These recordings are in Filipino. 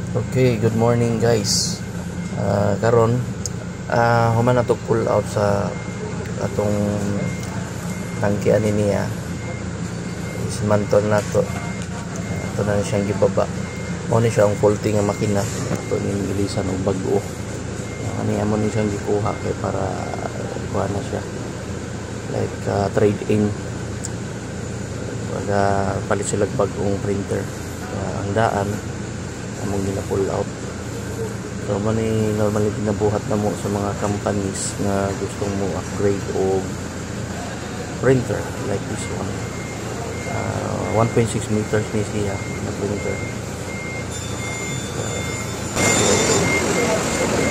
Okay, good morning guys. Karon human na to pull out sa atong tangkian niya. Ismanton na to. Ito na siyang gibaba. Mao ni siya ang faulty nga makina. Ito ni bilisan og bag-o. Ani amo ni siyang gikuha kay para kuha na siya. Like trade in. Pag palit sila bag-ong printer. Ang daan among gina-pull out. So mani normally ginabuhat na mo sa mga companies na gustong mo upgrade o printer like this one. 1.6 meters ni siya na printer.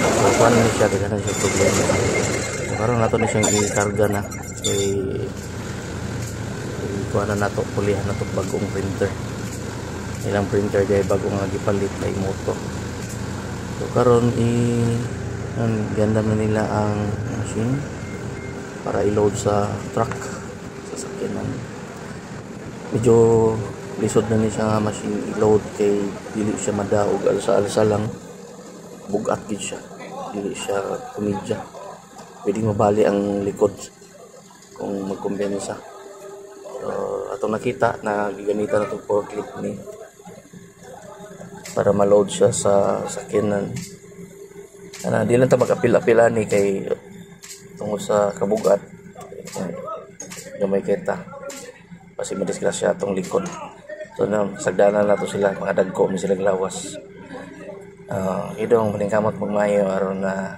So paano ni siya dito na siya problema. So karon nato ni siyang i-karga na kay kuha na nato pulihan nato bagong printer. Ilang printer dahil bago nga gipalit na moto. So karon ganda na nila ang machine para i-load sa truck sa sakyanan. Medyo lisod na ni siya nga machine i-load kay dili siya madaog alsa-alsa lang, bugat gid siya, dili siya kumidya, pwedeng mabali ang likod kung magkumbiyansa. So atong nakita na gigamita na itong forklift ni para ma-load siya sa sakyanan. Di lang ta mag-apil-apila ni kay tungod sa kabugat. Gamay kita. Kasi madisgrasya atong likod. So sagdanan na to sila, mga dagko mi silang lawas. Idong paningkamot magmayo aron na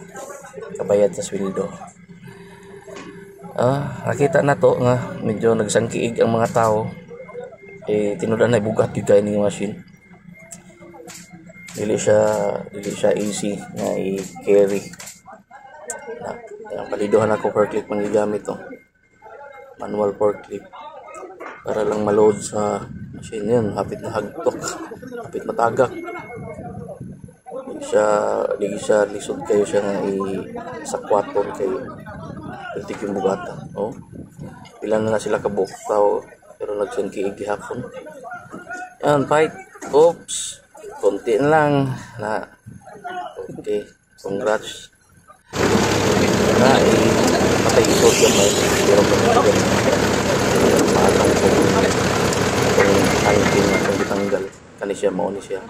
kabayad sa sweldo. Nakita na to nga medyo nagsangkiig ang mga tao. Tinudan na bugat gid kay ning machine. Dili siya easy nga i-carry. Paliduhan ako forklift manggigamit to. Manual forklift para lang ma-load sa machine yun. Hapit na hagtok, hapit matagak. Dili siya lisod kayo siya nga i-sakwaton kayo. Piltik yung bugata. Ilan na sila kabuk tao pero nagsangkiig gihapon. Yan, fight. Oops. Konti na lang na. Okay, congrats na patay isod gamay pero pagkagan maatang kung tangking na kung ditanggal kani siya mauni siya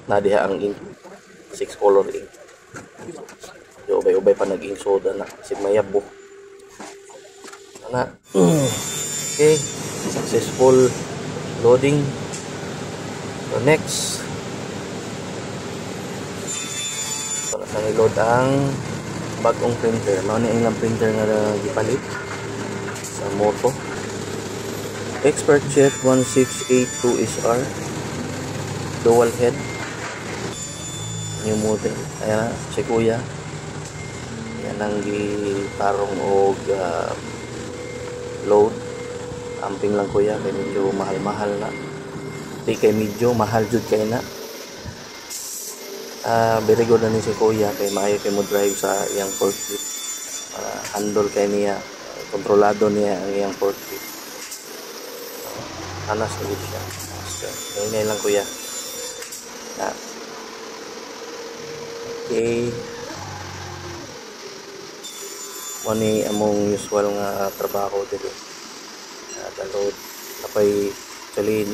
na diha ang ink 6 color ink so ubay-ubay pa naging soda na sig mayabo na. Okay, successful loading. So next nang-load ang bagong printer. Mao ni ilang printer nga gipalit sa moto. ExpertJet 1682SR dual head new model. Ayan na si kuya. Yan ang gitarong og load. Amping lang kuya kay medyo mahal-mahal na. Di kay medyo mahal jud kay na. Very good na ni si kuya kay maayo kay mo drive sa iyang forklift. Handle kay niya, kontrolado niya ang iyang forklift. Anas na siya. Ngayon lang kuya. Okay. Mani among usual nga trabaho dito. Load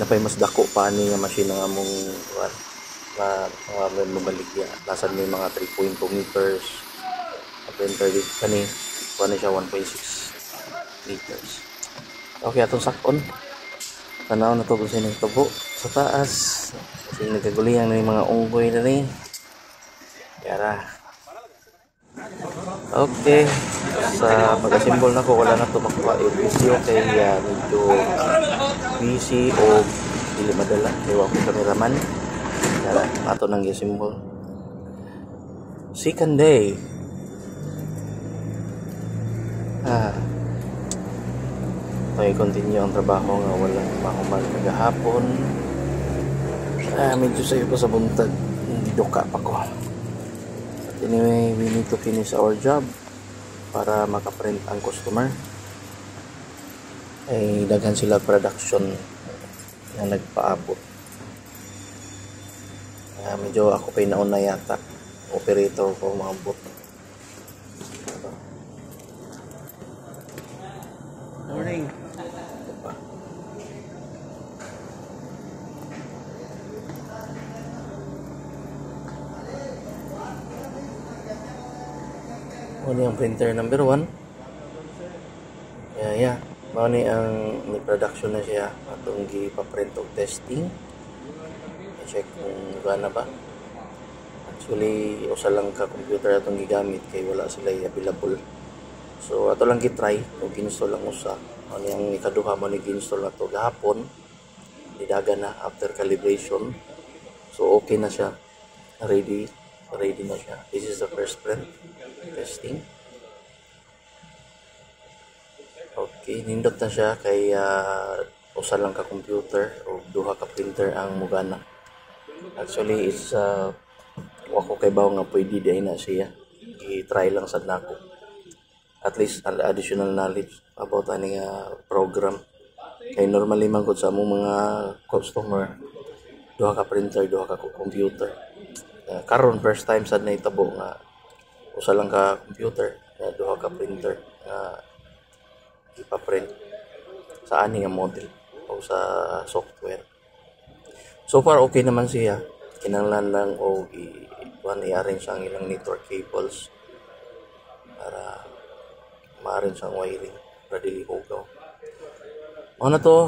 napay mas dako pa ni nga machine nga among mga mabaligya. Lasan may mga 3.2 meters. Printer dito kani. Kuha siya 1.6 meters. Okay, atong sakon. Tanaw na to kung sino tubo sa taas. Kasi nagkagulihan na yung mga unggoy na rin. Yara. Okay. Sa pag-asimbol na ko, wala na to makuha yung video kay medyo busy o dili madala. Kaya ako kameraman. Ato nang i-symbol. Second day. Okay, continue ang trabaho nga wala mahumal kagahapon. Medyo sayo pa sa buntag. Hindi duka pa ko. But anyway, we need to finish our job para makaprint ang customer. Daghan sila production na nagpaabot. Medyo ako pa nauna yata. Operator ko mga bot. Morning. Ano yung printer number 1. Yeah. Mao ni ang ni production na siya atong gipa-print og testing. I-check kung gana ba. Actually, usa lang ka computer atong gigamit kay wala sila available. So ato lang gi-try og install lang usa. Ano yung ikaduha man ni gi-install na to gahapon. Didaga na after calibration. So okay na siya. Ready na siya. This is the first print testing. Okay, nindot na siya kay usa lang ka computer o duha ka printer ang mugana. Actually, it's wako kay bawo nga pwede di na siya. I-try lang sad nako. At least additional knowledge about ani program. Kay normally man gud sa among mga customer duha ka printer, duha ka computer. Karon first time sad na itabo nga usa lang ka computer, duha ka printer nga ipa-print sa ani nga model o sa software. So far okay naman siya. Kinahanglan lang og i-arrange ang ilang network cables para ma-arrange ang wiring para dili hugaw. Ano to,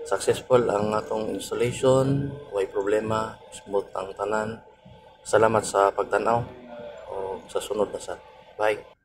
successful ang atong installation, way problema, smooth ang tanan. Salamat sa pagtanaw o sa sunod na sad. Bye.